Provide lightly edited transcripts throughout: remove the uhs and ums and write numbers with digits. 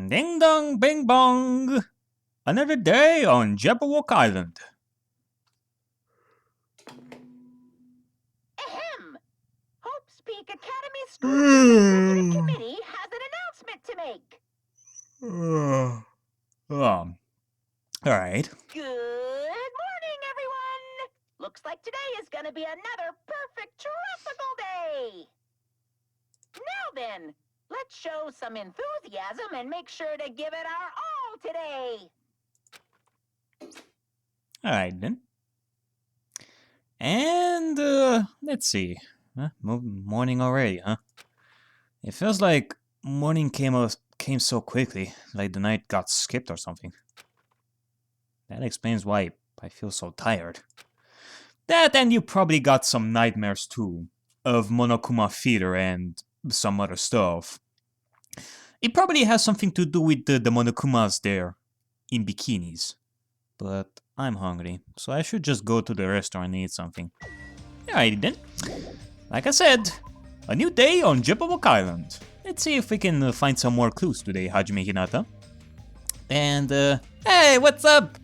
Ding dong, bing bong. Another day on Jabberwock Island. Ahem! Hope's Peak Academy School Executive Committee has an announcement to make. Alright. Good morning, everyone! Looks like today is gonna be another perfect tropical day. Now then, let's show some enthusiasm and make sure to give it our all today. Alright then. And, let's see. Morning already, huh? It feels like morning came so quickly, like the night got skipped or something. That explains why I feel so tired. That, and you probably got some nightmares too, of Monokuma theater and some other stuff. It probably has something to do with the Monokumas there, in bikinis. But I'm hungry, so I should just go to the restaurant and eat something. Alrighty then. Like I said, a new day on Jabberwock Island. Let's see if we can find some more clues today, Hajime Hinata. And, hey, what's up?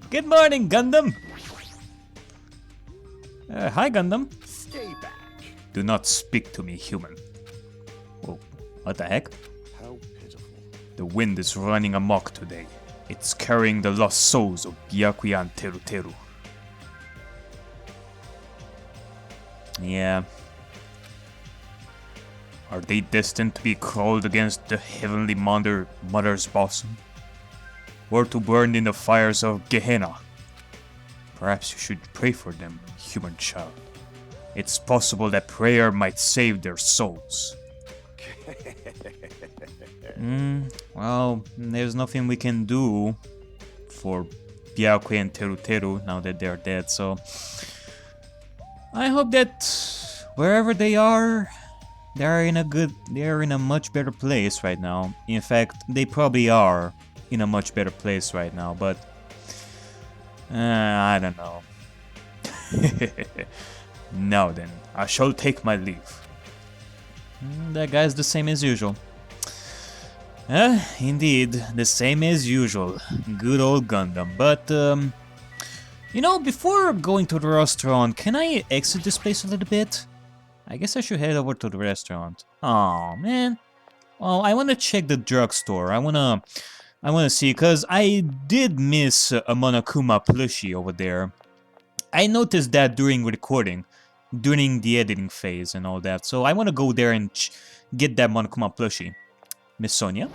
Good morning, Gundam. Hi, Gundam. Stay back. Do not speak to me, human. Whoa, what the heck? How pitiful. The wind is running amok today. It's carrying the lost souls of Byakuya and Teru. Yeah. Are they destined to be crawled against the heavenly mother's bosom? Or to burn in the fires of Gehenna? Perhaps you should pray for them, human child. It's possible that prayer might save their souls. Well, there's nothing we can do for Byakuya and Teru now that they're dead, so I hope that wherever they are, they're in a much better place right now. In fact, they probably are in a much better place right now, but I don't know. Now then, I shall take my leave. That guy's the same as usual. Indeed, the same as usual. Good old Gundam. But, you know, before going to the restaurant, can I exit this place a little bit? I guess I should head over to the restaurant. Oh man. Well, I want to check the drugstore. I wanna see, cause I did miss a Monokuma plushie over there. I noticed that during recording, during the editing phase and all that. So I want to go there and get that Monokuma plushie. Miss Sonia?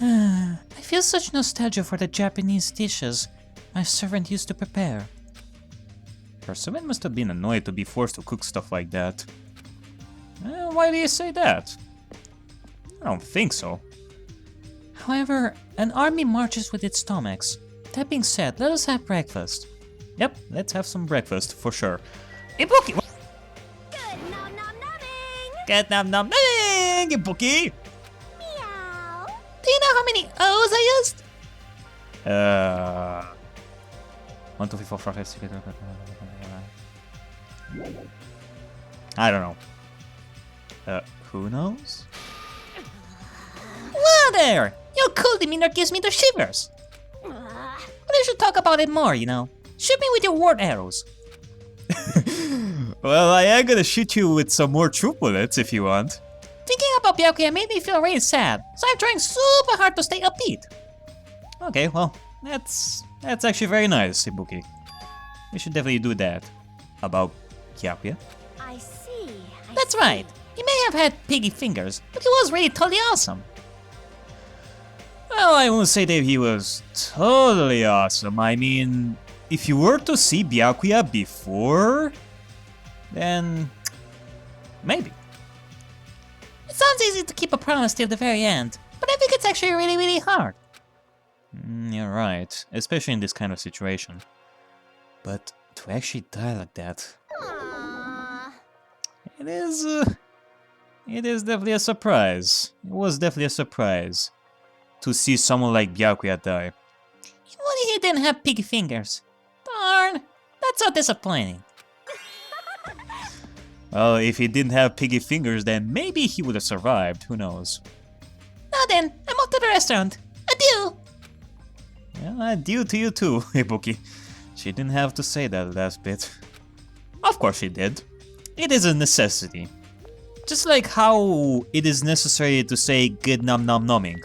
I feel such nostalgia for the Japanese dishes my servant used to prepare. Her servant must have been annoyed to be forced to cook stuff like that. Why do you say that? I don't think so. However, an army marches with its stomachs. That being said, let us have breakfast. Yep, let's have some breakfast for sure. Ibuki! Good nom-nom-nomming! Get nom-nom-nomming, Ibuki! Meow! Do you know how many O's I used? 1, 2, 3, 4, 5, 6, 7, 8. I don't know. Who knows? Well there! Your cool demeanor gives me the shivers. But I should talk about it more, you know. Shoot me with your ward arrows. Well, I am gonna shoot you with some more troop bullets if you want. Thinking about Byakuya made me feel really sad, so I'm trying super hard to stay upbeat. Okay, well, that's actually very nice, Ibuki. We should definitely do that. About Byakuya? I see. That's right. He may have had piggy fingers, but he was really totally awesome. Well, I won't say that he was totally awesome. I mean, if you were to see Byakuya before, then maybe. It sounds easy to keep a promise till the very end, but I think it's actually really, really hard. You're right, especially in this kind of situation. But to actually die like that, Aww. it is definitely a surprise. It was definitely a surprise to see someone like Byakuya die. If only he didn't have piggy fingers. Darn, that's so disappointing. Well, if he didn't have piggy fingers, then maybe he would have survived. Who knows? Now then, I'm off to the restaurant. Adieu! Yeah, adieu to you too, Ibuki. She didn't have to say that last bit. Of course she did. It is a necessity. Just like how it is necessary to say good nom nom nomming.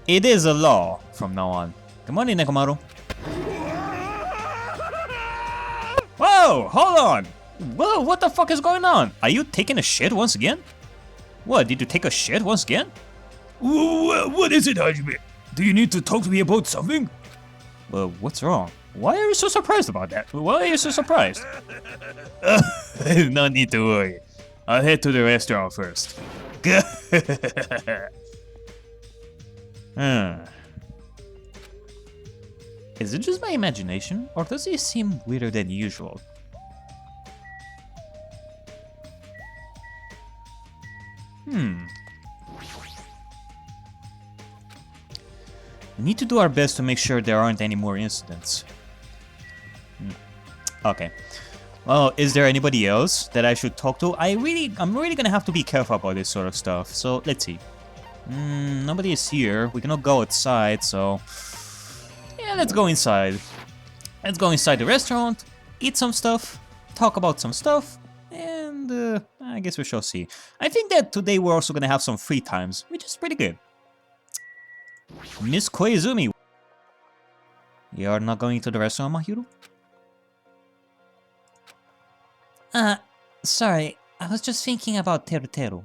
It is a law from now on. Good morning, Nekomaru. Whoa, hold on! Whoa, what the fuck is going on? Are you taking a shit once again? What, did you take a shit once again? What is it, Hajime? Do you need to talk to me about something? Well, what's wrong? Why are you so surprised about that? Why are you so surprised? No need to worry. I'll head to the restaurant first. Is it just my imagination, or does he seem weirder than usual? We need to do our best to make sure there aren't any more incidents. Okay. Well, is there anybody else that I should talk to? I'm really gonna have to be careful about this sort of stuff. So let's see. Nobody is here. We cannot go outside, so yeah, let's go inside. Let's go inside the restaurant, eat some stuff, talk about some stuff, and I guess we shall see. I think that today we're also gonna have some free times, which is pretty good. Miss Koizumi, you're not going to the restaurant, Mahiro? Sorry, I was just thinking about Teruteru.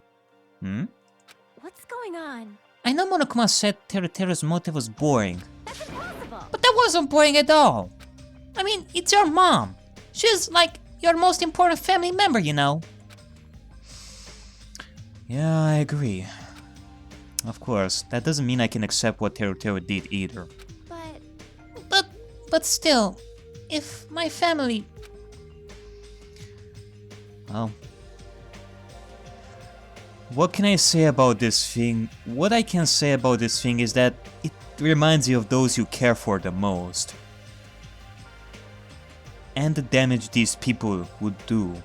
What's going on? I know Monokuma said Teruteru's motive was boring, That's impossible. but that wasn't boring at all. I mean, it's your mom. She's like your most important family member, you know. Yeah, I agree. Of course, that doesn't mean I can accept what Teruteru did either. But still, if my family... Well, what can I say about this thing? What I can say about this thing is that it reminds you of those you care for the most. And the damage these people would do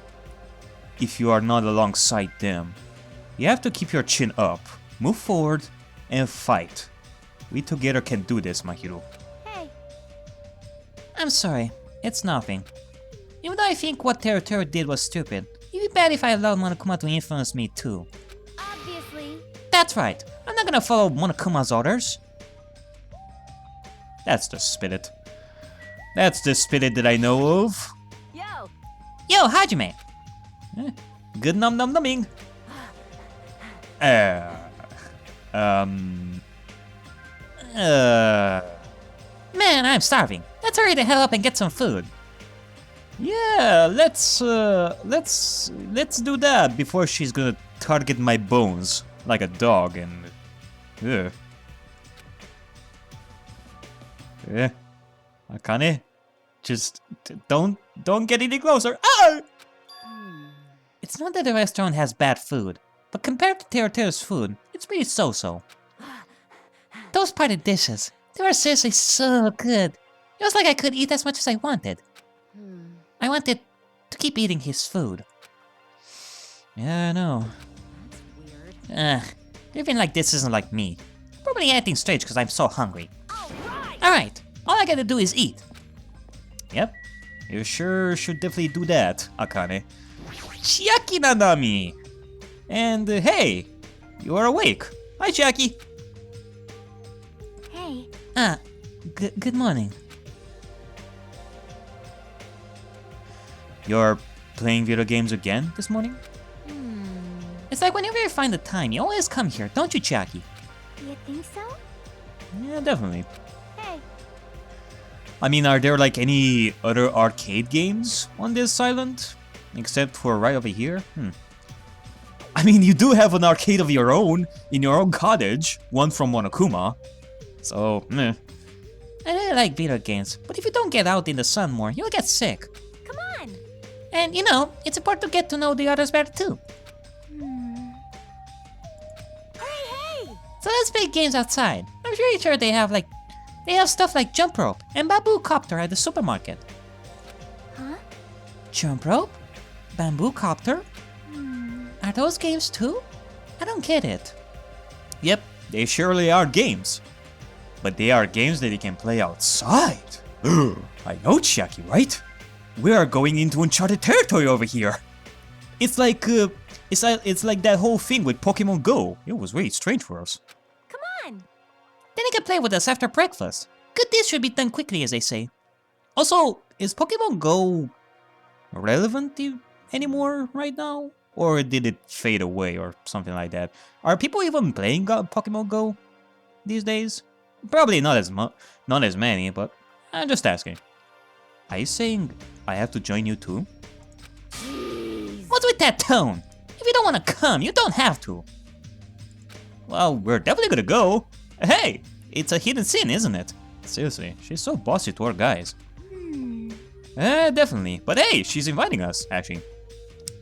if you are not alongside them. You have to keep your chin up, move forward, and fight. We together can do this, Mahiro. Hey, I'm sorry, it's nothing. Even though I think what Teruteru did was stupid, it'd be bad if I allowed Monokuma to influence me too. obviously. That's right, I'm not gonna follow Monokuma's orders. That's the spirit. That's the spirit that I know of. Yo, Yo, Hajime! Good nom nom numbing. Man, I'm starving. Let's hurry the hell up and get some food. Yeah, let's do that before she's gonna target my bones like a dog and. Akane, just don't get any closer. Ah! It's not that the restaurant has bad food, but compared to Teruteru's food, it's really so-so. Those parted dishes, they were seriously so good. It was like I could eat as much as I wanted. I wanted to keep eating his food. Yeah, I know. weird. Living like this isn't like me. Probably acting strange because I'm so hungry. Alright! Alright, all I gotta do is eat. Yep, you sure should definitely do that, Akane. Chiaki Nanami! And hey, you are awake. Hi, Chiaki. Hey, Good morning. You're playing video games again this morning? It's like whenever you find the time, you always come here, don't you, Chiaki? you think so? Yeah, definitely. Hey, I mean, are there like any other arcade games on this island? Except for right over here? I mean, you do have an arcade of your own in your own cottage, one from Monokuma. So, meh. I really like video games, but if you don't get out in the sun more, you'll get sick. come on! And you know, it's important to get to know the others better too. Hey! So let's play games outside. I'm pretty sure they have stuff like jump rope and bamboo copter at the supermarket. Huh? Jump rope? Bamboo Copter? Are those games too? I don't get it. Yep, they surely are games. But they are games that you can play outside. I know, Chiaki, right? We are going into uncharted territory over here. It's like that whole thing with Pokemon Go. It was really strange for us. Come on. Then you can play with us after breakfast. Good deeds should be done quickly, as they say. Also, is Pokemon Go relevant anymore right now? Or did it fade away or something like that? Are people even playing Pokemon Go these days? Probably not as many, but I'm just asking. Are you saying I have to join you too? What's with that tone? If you don't want to come, you don't have to. Well, we're definitely gonna go. Hey, it's a hidden scene, isn't it? Seriously, she's so bossy to our guys. Definitely. But hey, she's inviting us, actually.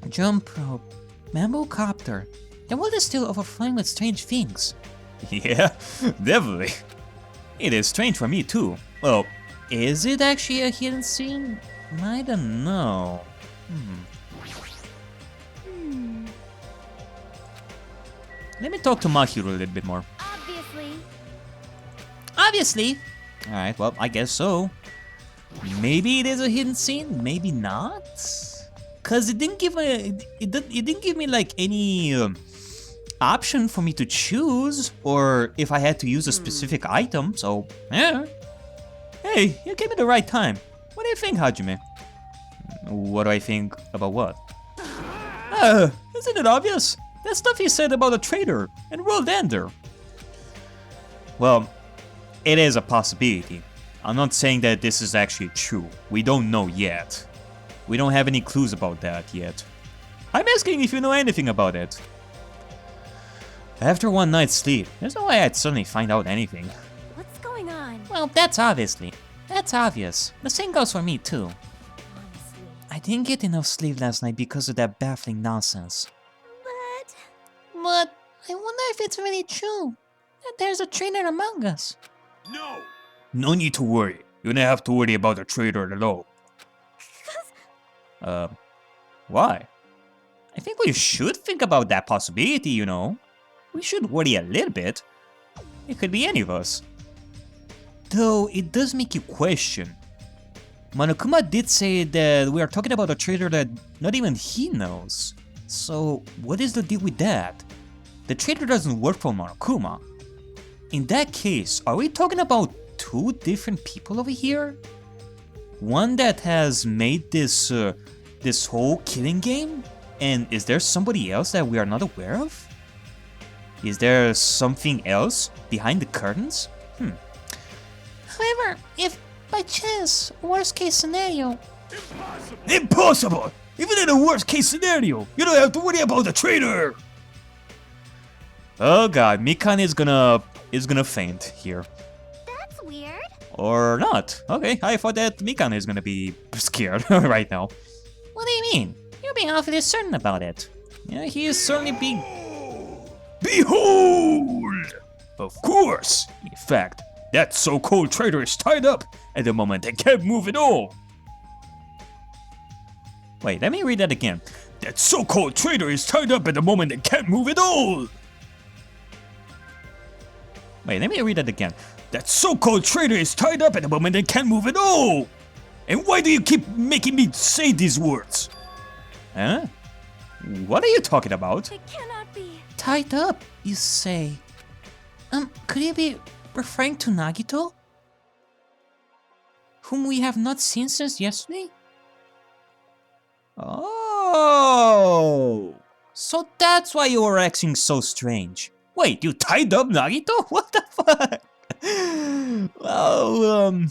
Jump rope, bamboo copter. The world is still overflowing with strange things. Yeah, definitely. It is strange for me too. Well, is it actually a hidden scene? I don't know. Let me talk to Mahiro a little bit more. Obviously. Alright, well, I guess so. Maybe it is a hidden scene, maybe not? Cause it didn't give me like any option for me to choose, or if I had to use a specific item, so yeah. Hey, you came at the right time. What do you think, Hajime? What do I think about what? Isn't it obvious? That stuff he said about a traitor and world ender. Well, it is a possibility. I'm not saying that this is actually true. We don't know yet. We don't have any clues about that yet. I'm asking if you know anything about it. After one night's sleep, there's no way I'd suddenly find out anything. What's going on? Well, that's obvious. The same goes for me too. Honestly. I didn't get enough sleep last night because of that baffling nonsense. But I wonder if it's really true that there's a traitor among us. No need to worry. You don't have to worry about the traitor at all. Why? I think we should think about that possibility, you know. We should worry a little bit. It could be any of us. Though, it does make you question. Monokuma did say that we are talking about a traitor that not even he knows. So, what is the deal with that? The traitor doesn't work for Monokuma. In that case, are we talking about two different people over here? One that has made this whole killing game? And is there somebody else that we are not aware of? Is there something else behind the curtains? However, if by chance, worst case scenario, Impossible! Even in a worst case scenario, you don't have to worry about the traitor! Oh god, Mikan is gonna faint here. That's weird. Or not. Okay, I thought that Mikan is gonna be scared right now. what do you mean? You're being awfully certain about it. Yeah, he is certainly being... Behold! Of course! In fact, that so-called traitor is tied up at the moment and can't move at all! Wait, let me read that again. That so-called traitor is tied up at the moment and can't move at all! Wait, let me read that again. That so-called traitor is tied up at the moment and can't move at all! And why do you keep making me say these words? Huh? What are you talking about? It cannot be. Tied up, you say? Could you be referring to Nagito? Whom we have not seen since yesterday? Oh! So that's why you were acting so strange. Wait, you tied up Nagito? What the fuck? Well,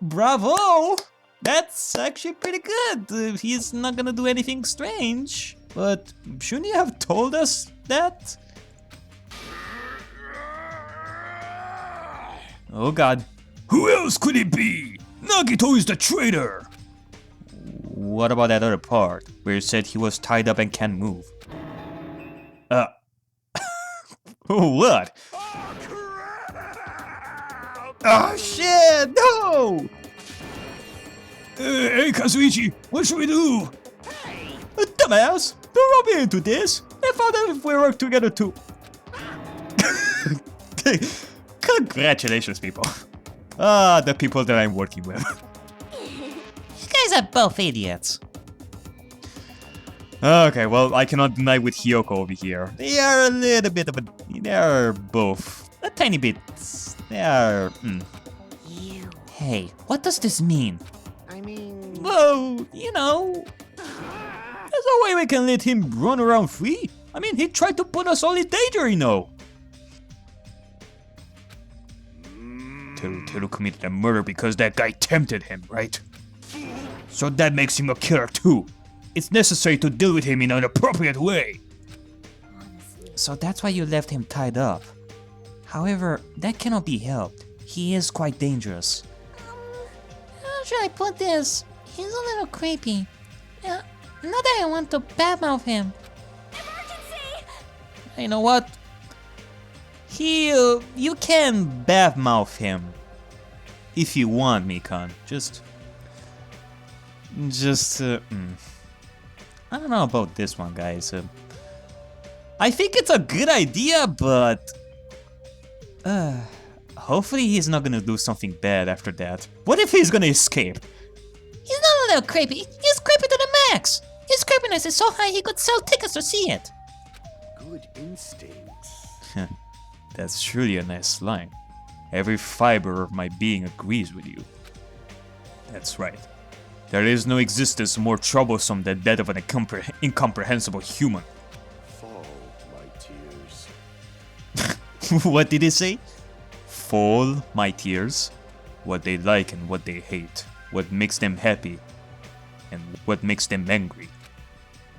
bravo! That's actually pretty good. He's not gonna do anything strange. But shouldn't you have told us that? Oh god. Who else could it be? Nagito is the traitor! What about that other part, where you said he was tied up and can't move? What? Ah, shit! No! Hey, Kazuichi, what should we do? Dumbass! Don't rope me into this! I thought that if we work together too. Congratulations, people. Ah, the people that I'm working with. You guys are both idiots. Okay, well, I cannot deny with Hyoko over here. They are a little bit of a... They are both a tiny bit... They are... You. Hey, what does this mean? I mean... Well, you know... There's no way we can let him run around free. I mean, he tried to put us all in danger, you know. Teru committed a murder because that guy tempted him, right? So that makes him a killer too. It's necessary to deal with him in an appropriate way. Honestly. So that's why you left him tied up. However, that cannot be helped. He is quite dangerous. How should I put this? He's a little creepy. Not that I want to badmouth him. Emergency! You know what? You can badmouth him. If you want, Mikan. I don't know about this one, guys. I think it's a good idea, but... hopefully he's not gonna do something bad after that. What if he's gonna escape? He's not a little creepy. He's creepy to the max. His creepiness is so high he could sell tickets to see it. Good instincts. That's truly a nice line. Every fiber of my being agrees with you. That's right. There is no existence more troublesome than that of an incomprehensible human. Fall, my tears. What did he say? Fall, my tears. What they like and what they hate. What makes them happy and what makes them angry.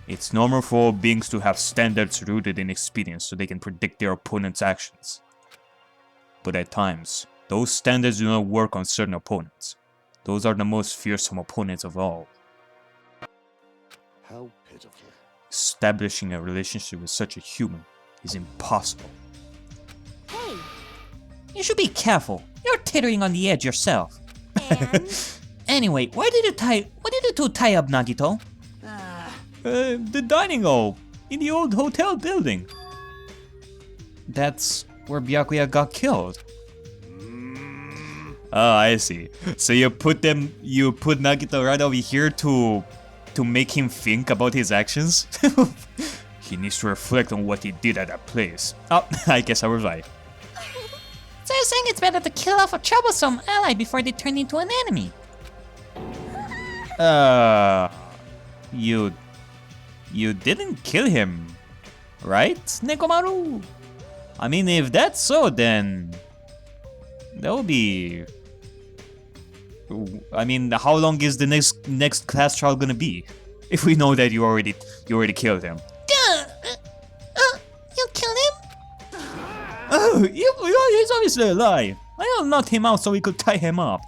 It's normal for all beings to have standards rooted in experience so they can predict their opponent's actions. But at times, those standards do not work on certain opponents. Those are the most fearsome opponents of all. How pitiful. Establishing a relationship with such a human is impossible. Hey, You should be careful. You're teetering on the edge yourself. and Anyway, why did you two tie up Nagito? The dining hall in the old hotel building. That's where Byakuya got killed. Oh, I see. So you put Nagito right over here to make him think about his actions? He needs to reflect on what he did at that place. Oh, I guess I was right. So you're saying it's better to kill off a troublesome ally before they turn into an enemy? You didn't kill him, right, Nekomaru? I mean, if that's so, then that would be... I mean, how long is the next class trial gonna be? If we know that you already killed him. You killed him? Oh, he's obviously alive. I knocked him out so we could tie him up.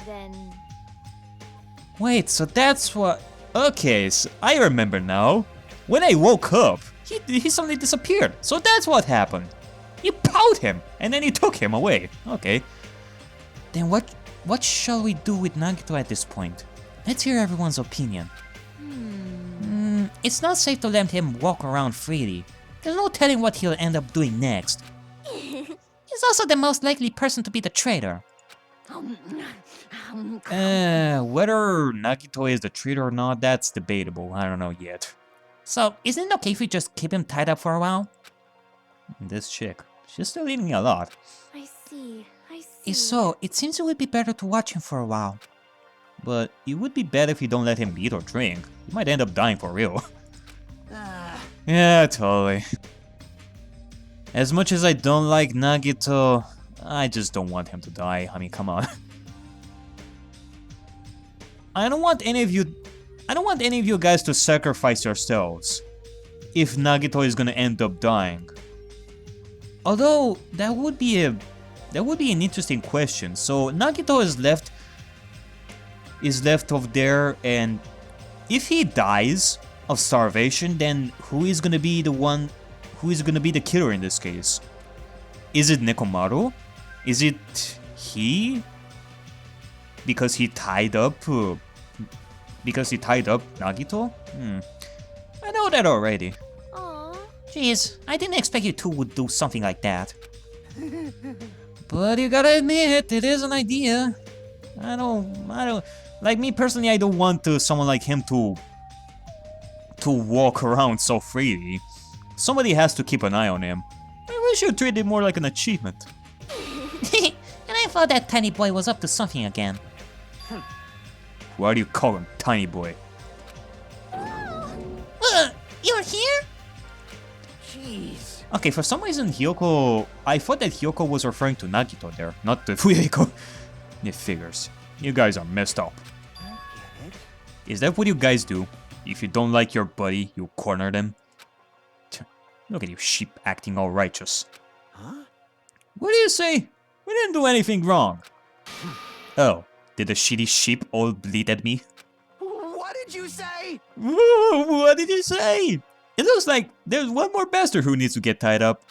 then Wait, so that's what... Okay, so I remember now. When I woke up, he suddenly disappeared. So that's what happened. You powed him, and then he took him away. Okay. Then what shall we do with Nagito at this point? Let's hear everyone's opinion. It's not safe to let him walk around freely. There's no telling what he'll end up doing next. He's also the most likely person to be the traitor. Whether Nagito is the traitor or not, that's debatable. I don't know yet. So, isn't it okay if we just keep him tied up for a while? This chick, she's still eating a lot. I see. If so, it seems it would be better to watch him for a while. But it would be better if you don't let him eat or drink. He might end up dying for real. Yeah, totally. As much as I don't like Nagito, I just don't want him to die. I mean, come on. I don't want any of you guys to sacrifice yourselves if Nagito is gonna end up dying. Although that would be an interesting question. So Nagito is left over there, and if he dies of starvation, then who is gonna be the killer in this case? Is it Nekomaru? Is it he? Because he tied up Because he tied up Nagito? I know that already. Aw. Jeez, I didn't expect you two would do something like that. But you gotta admit, it is an idea. I don't, like me personally, I don't want someone like him to walk around so freely. Somebody has to keep an eye on him. I wish you treat it more like an achievement. And I thought that tiny boy was up to something again. Why do you call him Tiny Boy? You're here? Jeez. Okay, for some reason I thought that Hyoko was referring to Nagito there, not to Fuyeko. It figures. You guys are messed up. I get it. Is that what you guys do? If you don't like your buddy, you corner them? Look at you sheep acting all righteous. Huh? What do you say? We didn't do anything wrong. Oh, did the shitty sheep all bleat at me? What did you say? Whoa, what did you say? It looks like there's one more bastard who needs to get tied up.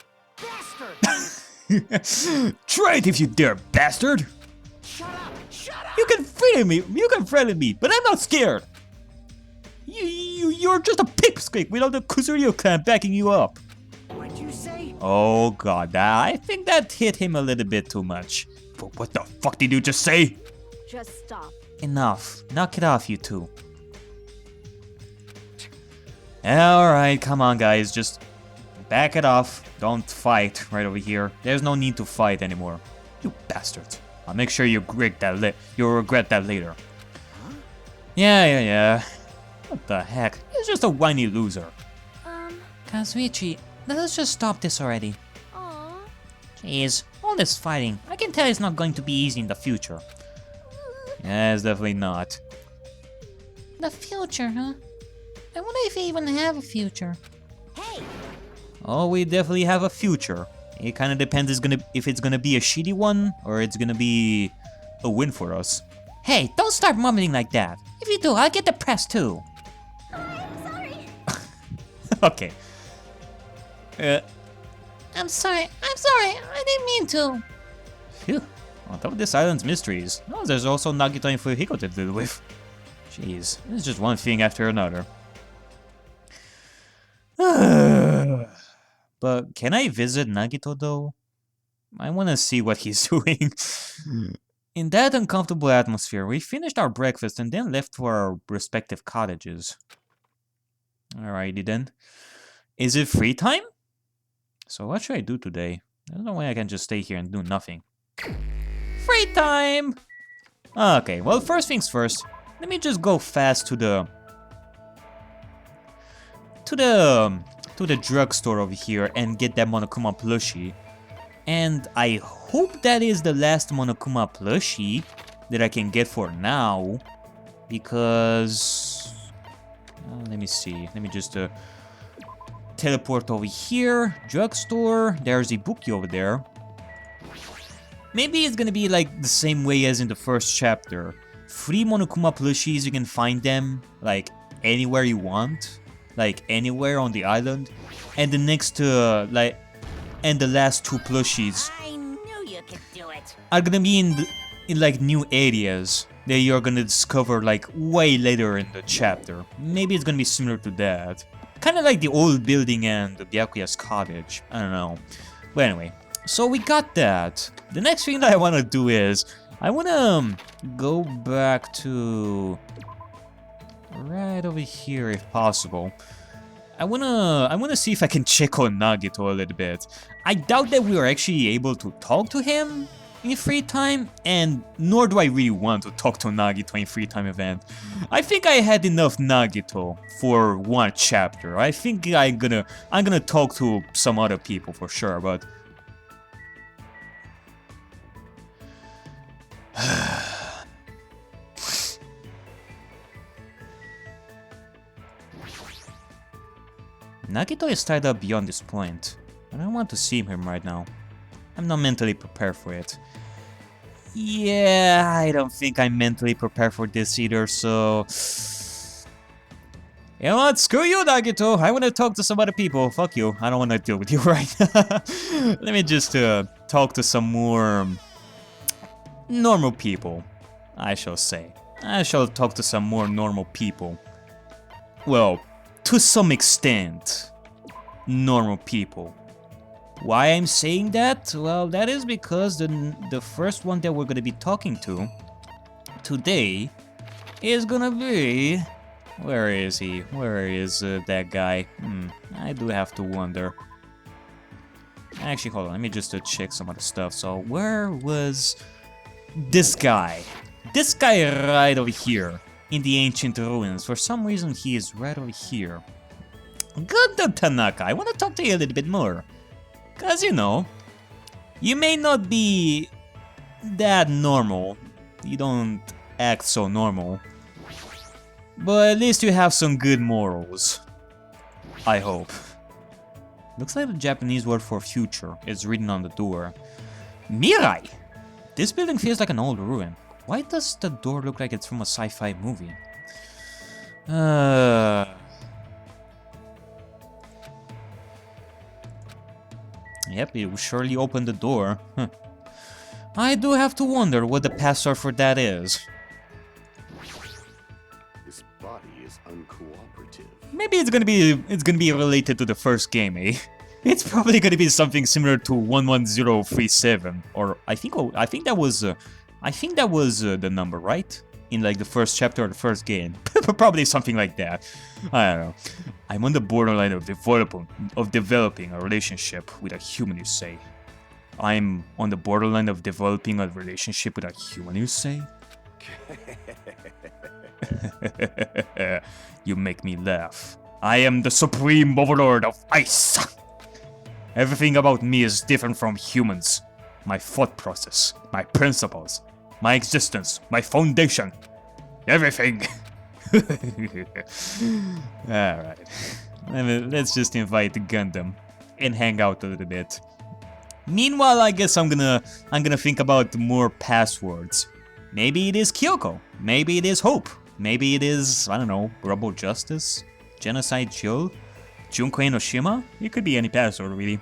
Bastard! Try it if you dare, bastard! Shut up! Shut up! You can threaten me, but I'm not scared. You're just a pipsqueak without the Kusuryo clan backing you up. What'd you say? Oh god, I think that hit him a little bit too much. But what the fuck did you just say? Just stop. Enough. Knock it off, you two. Alright, come on guys, just back it off. Don't fight right over here. There's no need to fight anymore. You bastards. I'll make sure you regret that later. Huh? Yeah. What the heck? He's just a whiny loser. Kazuichi, let us just stop this already. Aw. Jeez, all this fighting. I can tell it's not going to be easy in the future. Yeah, it's definitely not. The future, huh? I wonder if we even have a future. Hey. Oh, we definitely have a future. It kind of depends if it's gonna be a shitty one or it's gonna be a win for us. Hey, don't start mumbling like that. If you do, I'll get depressed too. I'm sorry. Okay. I'm sorry. I didn't mean to. Phew. On top of this island's mysteries, no, there's also Nagito and Fuyuhiko to deal with. Jeez, it's just one thing after another. But can I visit Nagito though? I want to see what he's doing. In that uncomfortable atmosphere, we finished our breakfast and then left for our respective cottages. Alrighty then. Is it free time? So what should I do today? There's no way I can just stay here and do nothing. Free time! Okay, well first things first. Let me just go fast to the drugstore over here and get that Monokuma plushie. And I hope that is the last Monokuma plushie that I can get for now. Because... let me see. Let me just teleport over here. Drugstore. There's Ibuki over there. Maybe it's gonna be like the same way as in the first chapter. Free Monokuma plushies, you can find them like anywhere you want. Like anywhere on the island. And the next and the last two plushies I knew you could do it. are gonna be in like new areas that you're gonna discover like way later in the chapter. Maybe it's gonna be similar to that. Kind of like the old building and the Byakuya's cottage. I don't know. But anyway, so we got that. The next thing that I want to do is I want to go back to right over here if possible. I wanna see if I can check on Nagito a little bit. I doubt that we are actually able to talk to him in free time, and nor do I really want to talk to Nagito in free time event. I think I had enough Nagito for one chapter. I think I'm gonna talk to some other people for sure, but Nagito is tied up beyond this point. I don't want to see him right now. I'm not mentally prepared for it. Yeah, I don't think I'm mentally prepared for this either, so... You know what? Screw you, Nagito! I want to talk to some other people. Fuck you. I don't want to deal with you right now. Let me just talk to some more... normal people, I shall say. I shall talk to some more normal people. Well, to some extent, normal people. Why I'm saying that? Well, that is because the first one that we're gonna be talking to today is gonna be... Where is he? Where is that guy? I do have to wonder. Actually, hold on, let me just check some other stuff. So, where was this guy? This guy right over here, in the ancient ruins. For some reason, he is right over here. Gundam Tanaka, I want to talk to you a little bit more. Cause, you know, you may not be that normal. You don't act so normal. But at least you have some good morals. I hope. Looks like the Japanese word for future is written on the door. Mirai! This building feels like an old ruin. Why does the door look like it's from a sci-fi movie? Yep, it will surely open the door. I do have to wonder what the password for that is. This body is uncooperative. Maybe it's gonna be related to the first game, eh? It's probably gonna be something similar to 11037, or I think that was the number, right? In like the first chapter of the first game, probably something like that. I don't know. I'm on the borderline of developing a relationship with a human, you say. I'm on the borderline of developing a relationship with a human, you say? You make me laugh. I am the supreme overlord of ice. Everything about me is different from humans. My thought process, my principles, my existence, my foundation, everything. Alright. Let's just invite Gundam and hang out a little bit. Meanwhile, I guess I'm gonna think about more passwords. Maybe it is Kyoko. Maybe it is Hope. Maybe it is, I don't know, Rebel Justice? Genocide Joe? Junko Enoshima? It could be any password, really.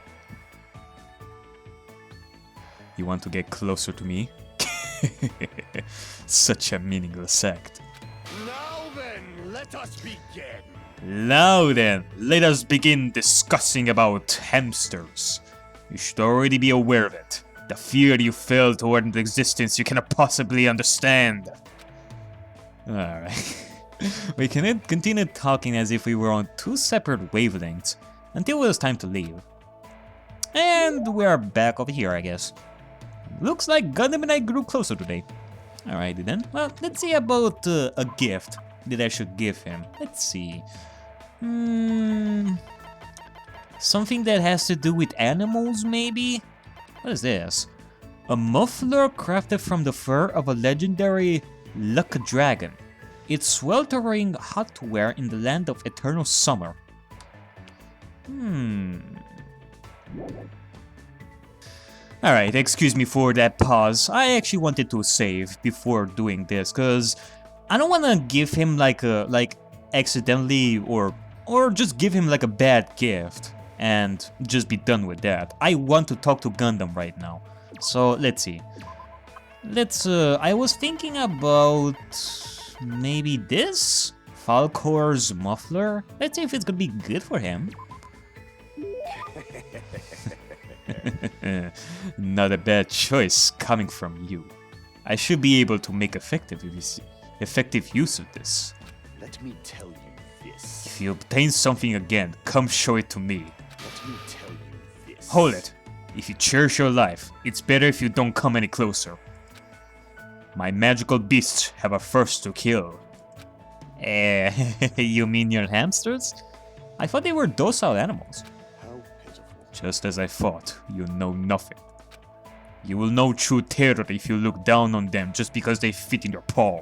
You want to get closer to me? Such a meaningless act. Now then, let us begin. Now then, let us begin discussing about hamsters. You should already be aware of it. The fear you feel toward an existence you cannot possibly understand. Alright. We can continue talking as if we were on two separate wavelengths until it was time to leave. And we're back over here, I guess. Looks like Gundam and I grew closer today. Alrighty then. Well, let's see about a gift that I should give him. Let's see. Something that has to do with animals, maybe? What is this? A muffler crafted from the fur of a legendary luck dragon. It's sweltering hot to wear in the land of eternal summer. Alright, excuse me for that pause. I actually wanted to save before doing this, cause I don't wanna give him like accidentally or just give him like a bad gift and just be done with that. I want to talk to Gundam right now. So let's see. I was thinking about maybe this? Falcor's muffler? Let's see if it's gonna be good for him. Not a bad choice coming from you. I should be able to make effective use of this. Let me tell you this. If you obtain something again, come show it to me. Let me tell you this. Hold it. If you cherish your life, it's better if you don't come any closer. My magical beasts have a thirst to kill. You mean your hamsters? I thought they were docile animals. How pitiful. Just as I thought, you know nothing. You will know true terror if you look down on them just because they fit in your paw.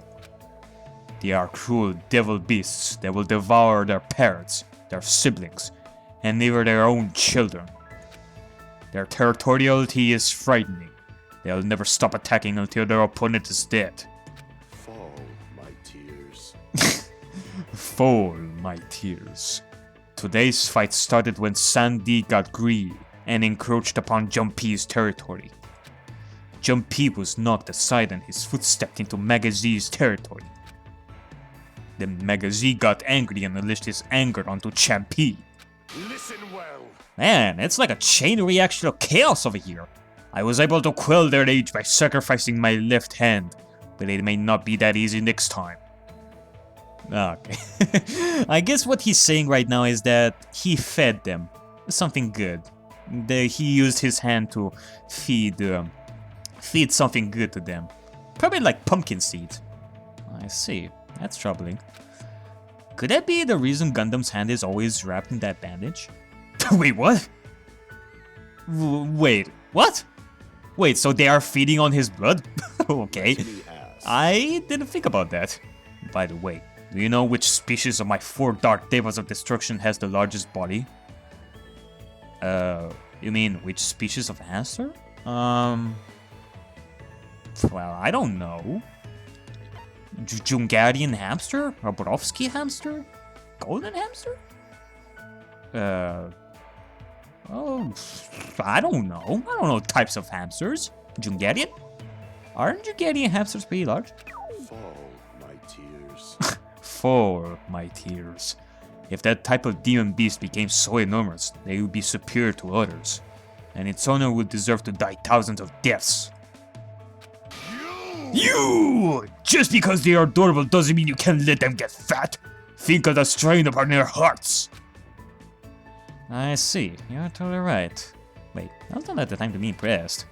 They are cruel devil beasts that will devour their parents, their siblings, and even their own children. Their territoriality is frightening. They'll never stop attacking until their opponent is dead. Fall, my tears. Fall, my tears. Today's fight started when Sandy got greedy and encroached upon Junpei's territory. Junpei was knocked aside and his foot stepped into Magazi's territory. Then Mega Z got angry and unleashed his anger onto Champi. Listen well. Man, it's like a chain reaction of chaos over here. I was able to quell their rage by sacrificing my left hand, but it may not be that easy next time. Okay. I guess what he's saying right now is that he fed them something good. He used his hand to feed something good to them. Probably like pumpkin seeds. I see. That's troubling. Could that be the reason Gundam's hand is always wrapped in that bandage? Wait, what? Wait, what? Wait, so they are feeding on his blood? Okay. Let me ask. I didn't think about that. By the way, do you know which species of my 4 Dark Devas of Destruction has the largest body? You mean which species of hamster? Well, I don't know. Jungarian hamster? Roborovsky hamster? Golden hamster? Oh, I don't know. I don't know types of hamsters. Jungarian? Aren't Jungarian hamsters pretty large? Fall, my tears. For my tears. If that type of demon beast became so enormous, they would be superior to others, and its owner would deserve to die thousands of deaths. You! Just because they are adorable doesn't mean you can let them get fat. Think of the strain upon their hearts. I see. You're totally right. Wait, now's not the time to be impressed.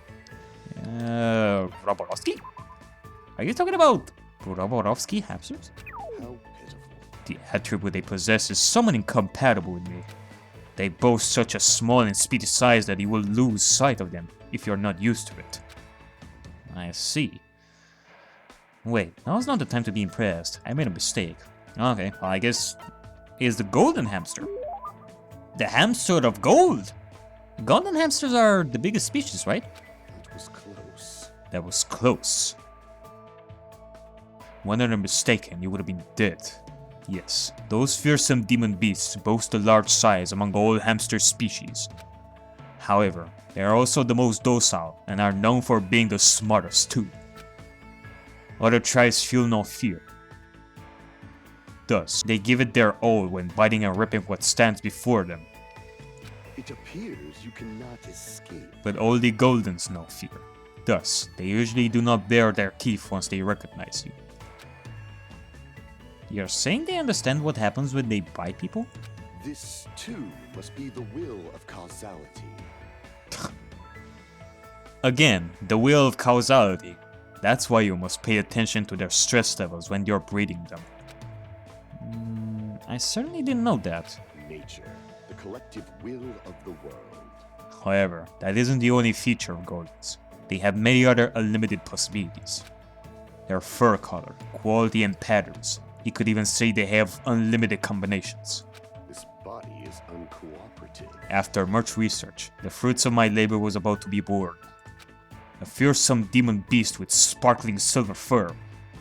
Roborovsky? Are you talking about Roborovsky hamsters? How pitiful. The attribute they possess is somewhat incompatible with me. They boast such a small and speedy size that you will lose sight of them if you're not used to it. I see. Wait, now's not the time to be impressed. I made a mistake. Okay, well, I guess it's the golden hamster. The hamster of gold! Golden hamsters are the biggest species, right? That was close. That was close. One other mistaken, you would have been dead. Yes, those fearsome demon beasts boast a large size among all hamster species. However, they are also the most docile and are known for being the smartest too. Other tribes feel no fear. Thus, they give it their all when biting and ripping what stands before them. It appears you cannot escape. But only Goldens know fear. Thus, they usually do not bare their teeth once they recognize you. You're saying they understand what happens when they bite people? This, too, must be the will of causality. Again, the will of causality. That's why you must pay attention to their stress levels when you're breeding them. I certainly didn't know that. Nature, the collective will of the world. However, that isn't the only feature of Goldens. They have many other unlimited possibilities. Their fur color, quality and patterns. You could even say they have unlimited combinations. This body is uncooperative. After much research, the fruits of my labor was about to be born. A fearsome demon beast with sparkling silver fur.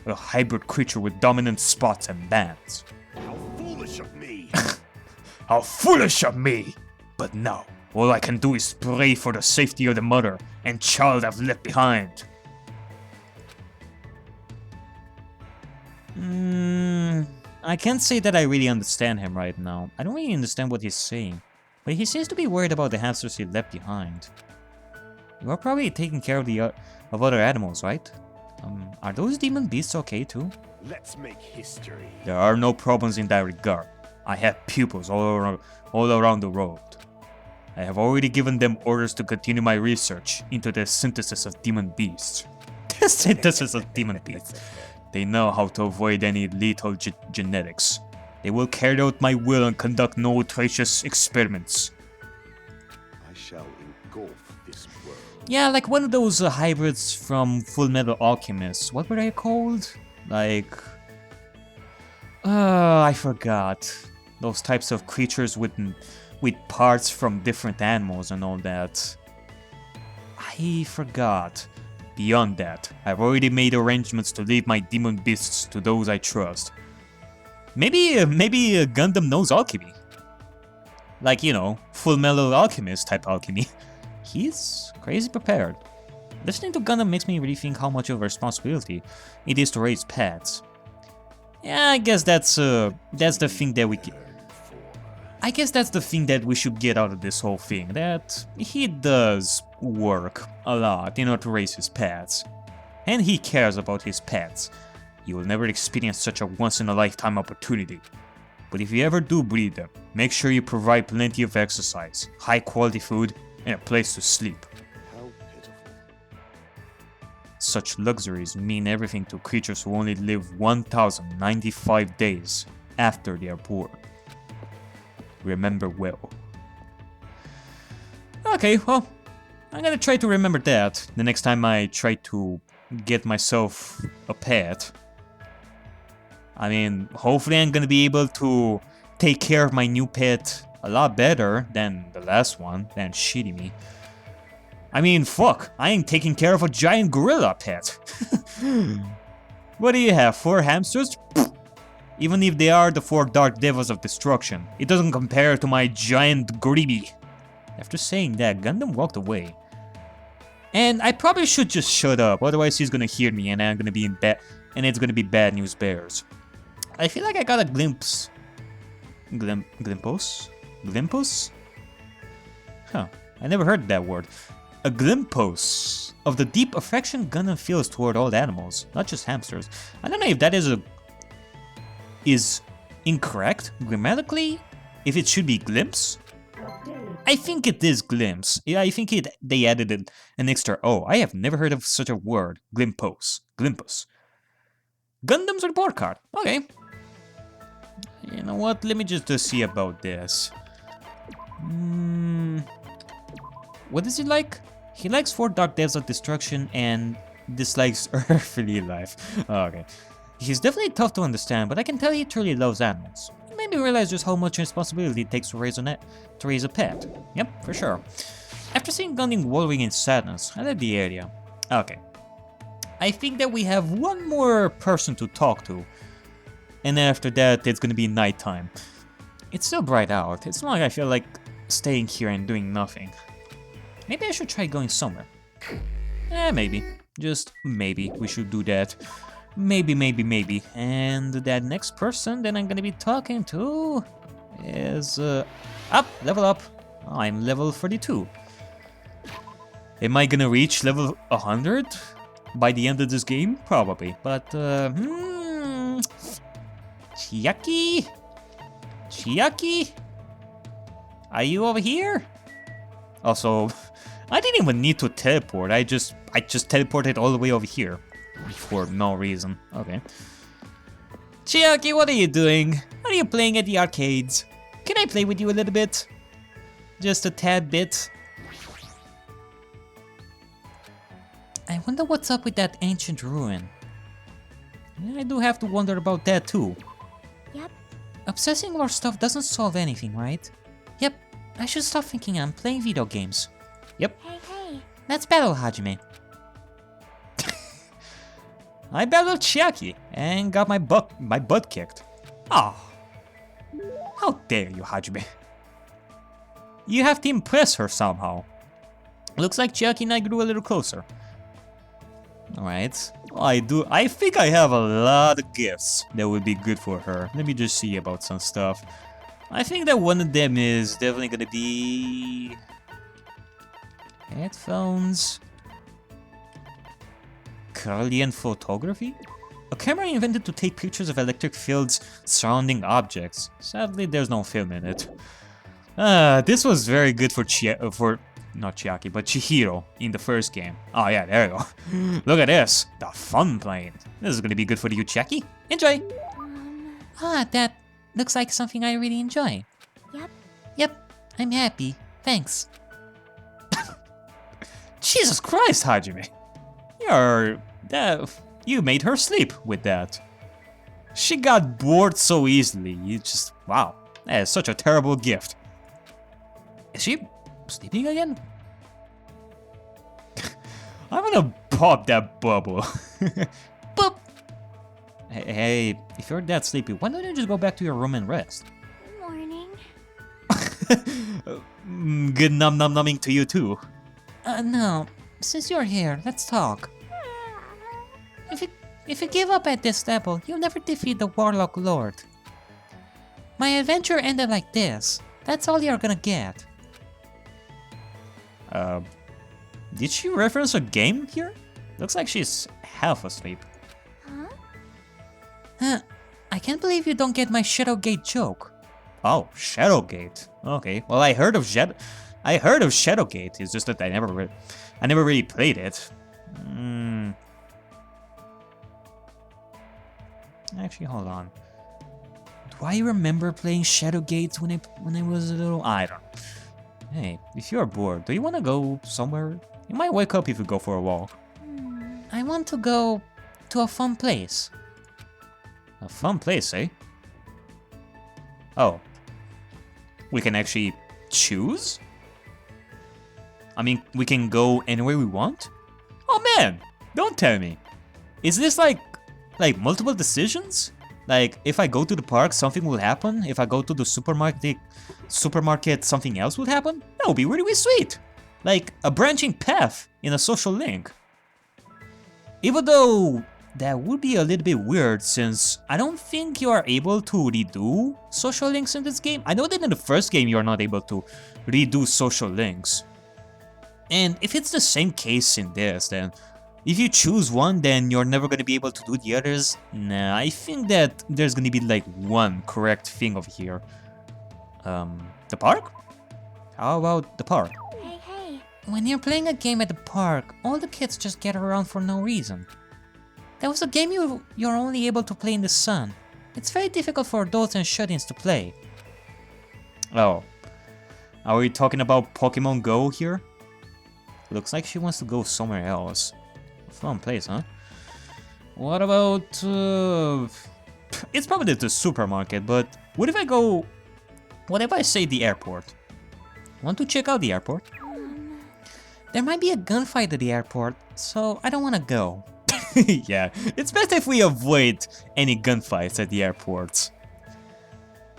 A hybrid creature with dominant spots and bands. How foolish of me! How foolish of me! But now, all I can do is pray for the safety of the mother and child I've left behind. I can't say that I really understand him right now. I don't really understand what he's saying. But he seems to be worried about the hamsters he left behind. You are probably taking care of of other animals, right? Are those demon beasts okay too? Let's make history. There are no problems in that regard. I have pupils all around the world. I have already given them orders to continue my research into the synthesis of demon beasts. The synthesis of demon beasts. They know how to avoid any lethal genetics. They will carry out my will and conduct no atrocious experiments. I shall engulf this world. Yeah, like one of those hybrids from Full Metal Alchemist. What were they called? Like... I forgot. Those types of creatures with parts from different animals and all that. I forgot. Beyond that, I've already made arrangements to leave my demon beasts to those I trust. Maybe Gundam knows alchemy. Like, you know, Full Metal Alchemist type alchemy. He's crazy prepared. Listening to Gundam makes me really think how much of a responsibility it is to raise pets. Yeah, I guess that's the thing that we I guess that's the thing that we should get out of this whole thing, that he does work a lot in order to raise his pets. And he cares about his pets. You will never experience such a once-in-a-lifetime opportunity. But if you ever do breed them, make sure you provide plenty of exercise, high-quality food, and a place to sleep. How pitiful. Such luxuries mean everything to creatures who only live 1,095 days after they are born. Remember well. Okay, well, I'm gonna try to remember that the next time I try to get myself a pet. I mean, hopefully I'm gonna be able to take care of my new pet a lot better than the last one, than shitty me. I mean, fuck, I ain't taking care of a giant gorilla pet. What do you have, 4 hamsters? Even if they are the 4 dark devils of destruction, it doesn't compare to my giant greedy. After saying that, Gundam walked away. And I probably should just shut up, otherwise he's gonna hear me and I'm gonna be in bed, and it's gonna be bad news bears. I feel like I got a glimpse. Glimpse? Glimpse? Huh, I never heard that word. A glimpse of the deep affection Gundam feels toward all animals, not just hamsters. I don't know if that is incorrect grammatically, if it should be glimpse. I think it is glimpse. Yeah, I think they added an extra O. I have never heard of such a word. Glimpse. Glimpse. Gundam's report card. Okay. You know what? Let me just see about this. What is he like? He likes 4 dark devils of destruction and dislikes earthly life. Oh, okay. He's definitely tough to understand, but I can tell he truly loves animals. It made me realize just how much responsibility it takes to raise a pet. Yep, for sure. After seeing Gundam wallowing in sadness, I left the area. Okay. I think that we have one more person to talk to. And then after that, it's gonna be nighttime. It's still bright out. It's not like I feel like staying here and doing nothing. Maybe I should try going somewhere. Maybe. Just maybe we should do that. Maybe. And that next person that I'm gonna be talking to is level up. I'm level 42. Am I gonna reach level 100 by the end of this game? Probably. But Chiaki? Are you over here? Also, I didn't even need to teleport. I just teleported all the way over here. For no reason. Okay. Chiaki, what are you doing? Are you playing at the arcades? Can I play with you a little bit? Just a tad bit. I wonder what's up with that ancient ruin. Yeah, I do have to wonder about that too. Yep. Obsessing over stuff doesn't solve anything, right? Yep. I should stop thinking I'm playing video games. Yep. Hey. Let's battle, Hajime. I battled Chiaki and got my butt kicked. Oh. How dare you, Hajime. You have to impress her somehow. Looks like Chiaki and I grew a little closer. Alright. I think I have a lot of gifts that would be good for her. Let me just see about some stuff. I think that one of them is definitely gonna be headphones. Kirlian photography? A camera invented to take pictures of electric fields surrounding objects. Sadly, there's no film in it. This was very good for not Chiaki, but Chihiro in the first game. Oh yeah, there you go. Look at this, the fun plane. This is gonna be good for you, Chiaki. Enjoy! That looks like something I really enjoy. Yep, I'm happy. Thanks. Jesus Christ, Hajime. You made her sleep with that. She got bored so easily. Wow. That is such a terrible gift. Is she sleeping again? I'm gonna pop that bubble. Boop! Hey, if you're that sleepy, why don't you just go back to your room and rest? Morning. Good numbing to you too. No. Since you're here, let's talk. If you give up at this level, you'll never defeat the Warlock Lord. My adventure ended like this. That's all you're gonna get. Did she reference a game here? Looks like she's half asleep. Huh? I can't believe you don't get my Shadowgate joke. Oh, Shadowgate. Okay. Well, I heard of Shadowgate. It's just that I never really played it. Actually, hold on. Do I remember playing Shadowgate when I was a little? I don't know. Hey, if you're bored, do you want to go somewhere? You might wake up if you go for a walk. I want to go to a fun place. A fun place, eh? Oh. We can actually choose? I mean, we can go anywhere we want? Oh man, don't tell me. Is this like multiple decisions? Like, if I go to the park, something will happen? If I go to the supermarket, something else will happen? That would be really, really sweet. Like, a branching path in a social link. Even though that would be a little bit weird, since I don't think you are able to redo social links in this game. I know that in the first game you are not able to redo social links. And if it's the same case in this, then if you choose one, then you're never going to be able to do the others. Nah, I think that there's going to be like one correct thing over here. The park? How about the park? Hey. When you're playing a game at the park, all the kids just gather around for no reason. That was a game you're only able to play in the sun. It's very difficult for adults and shut-ins to play. Oh. Are we talking about Pokemon Go here? Looks like she wants to go somewhere else. Fun place, huh? What about... It's probably the supermarket, but what if I say the airport? Want to check out the airport? There might be a gunfight at the airport, so I don't want to go. Yeah, it's best if we avoid any gunfights at the airports.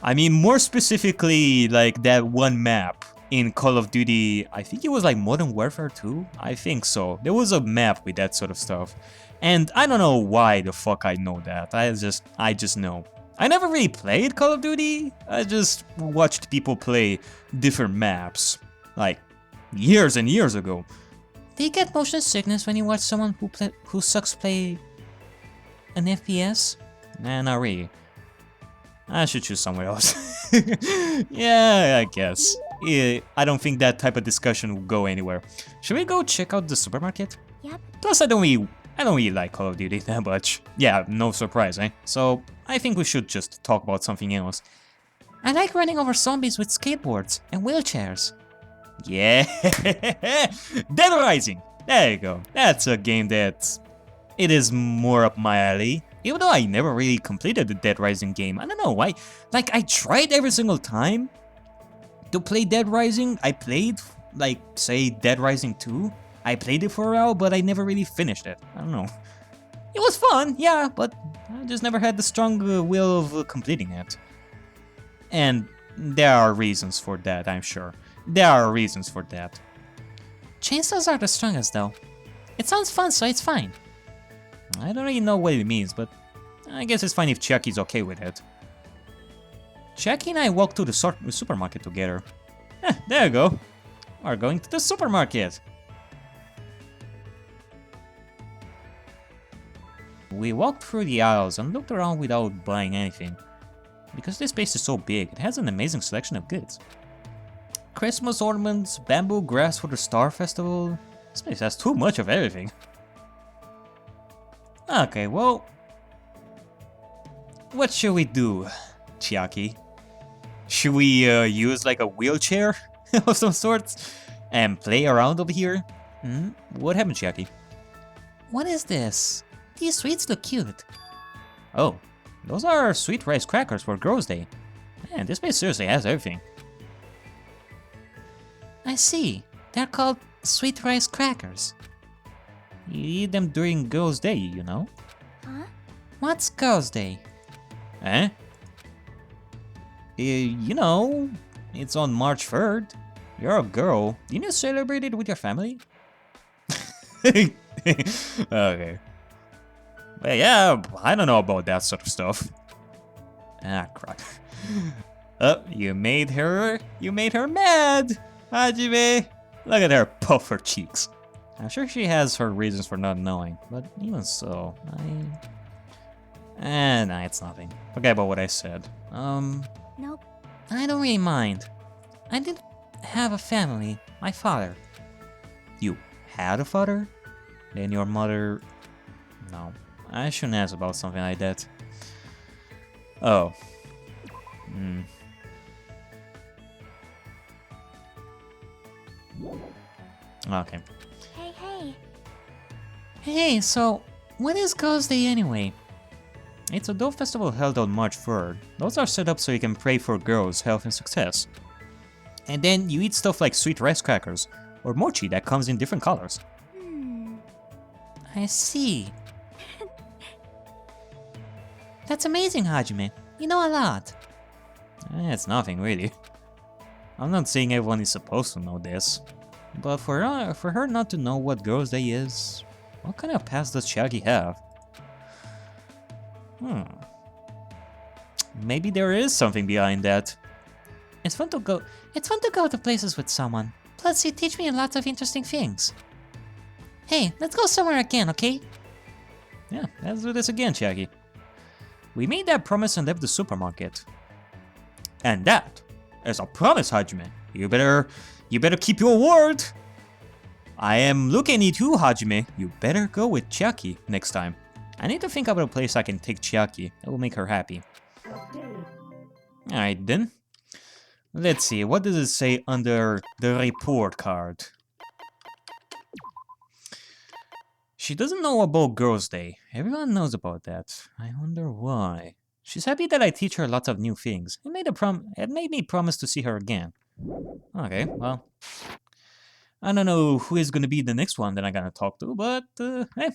I mean, more specifically, like that one map in Call of Duty, I think it was like Modern Warfare 2? I think so. There was a map with that sort of stuff. And I don't know why the fuck I know that. I just know. I never really played Call of Duty. I just watched people play different maps. Like, years and years ago. Do you get motion sickness when you watch someone who sucks play an FPS? Nah, not really. I should choose somewhere else. Yeah, I guess. Yeah, I don't think that type of discussion will go anywhere. Should we go check out the supermarket? Yep. Plus, I don't really like Call of Duty that much. Yeah, no surprise, eh? So, I think we should just talk about something else. I like running over zombies with skateboards and wheelchairs. Yeah! Dead Rising! There you go. That's a game that... It is more up my alley. Even though I never really completed the Dead Rising game. I don't know why. Like, I tried every single time to play Dead Rising. I played, like, say, Dead Rising 2. I played it for a while, but I never really finished it. I don't know. It was fun, yeah, but I just never had the strong will of completing it. And there are reasons for that, I'm sure. There are reasons for that. Chainsaws are the strongest though. It sounds fun, so it's fine. I don't really know what it means, but I guess it's fine if Chiaki's okay with it. Chiaki and I walked to the supermarket together. There you go. We're going to the supermarket. We walked through the aisles and looked around without buying anything. Because this place is so big, it has an amazing selection of goods. Christmas ornaments, bamboo grass for the Star Festival. This place has too much of everything. Okay, well... What should we do, Chiaki? Should we use like a wheelchair of some sorts and play around over here? What happened, Chiaki? What is this? These sweets look cute. Oh, those are sweet rice crackers for Girls' Day. Man, this place seriously has everything. I see. They're called sweet rice crackers. You eat them during Girls' Day, you know? Huh? What's Girls' Day? Eh? You know, it's on March 3rd. You're a girl. Didn't you celebrate it with your family? Okay. But yeah, I don't know about that sort of stuff. Ah, crap. You made her mad, Hajime. Look at her puff her cheeks. I'm sure she has her reasons for not knowing, but even so, nah, it's nothing. Forget about what I said. Nope. I don't really mind. I did have a family, my father. You had a father? Then your mother... No, I shouldn't ask about something like that. Oh. Okay. Hey. Hey, so what is Girls' Day anyway? It's a dope festival held on March 3rd. Those are set up so you can pray for girls' health and success. And then you eat stuff like sweet rice crackers, or mochi that comes in different colors. I see. That's amazing, Hajime. You know a lot. It's nothing really. I'm not saying everyone is supposed to know this. But for her not to know what Girls' Day is, what kind of past does Chiaki have? Maybe there is something behind that. It's fun to go to places with someone. Plus, you teach me lots of interesting things. Hey, let's go somewhere again, okay? Yeah, let's do this again, Chiaki. We made that promise and left the supermarket. And that is a promise, Hajime. You better keep your word. I am looking at you, Hajime. You better go with Chiaki next time. I need to think about a place I can take Chiaki that will make her happy. Alright then. Let's see, what does it say under the report card? She doesn't know about Girls' Day. Everyone knows about that. I wonder why. She's happy that I teach her lots of new things. It made me promise to see her again. Okay, well. I don't know who is gonna be the next one that I'm gonna talk to, but hey.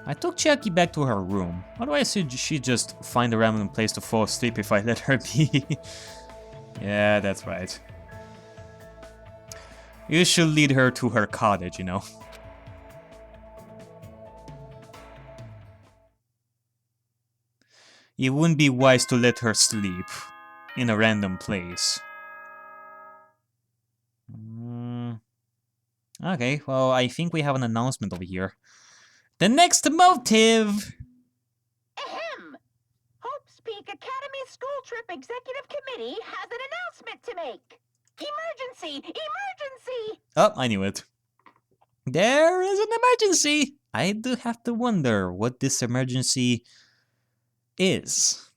I took Chiaki back to her room. Otherwise she'd just find a random place to fall asleep if I let her be. Yeah, that's right. You should lead her to her cottage, you know. It wouldn't be wise to let her sleep in a random place. Okay, well, I think we have an announcement over here. The next motive! Ahem! Hope's Peak Academy School Trip Executive Committee has an announcement to make. Emergency! Emergency! Oh, I knew it. There is an emergency! I do have to wonder what this emergency is.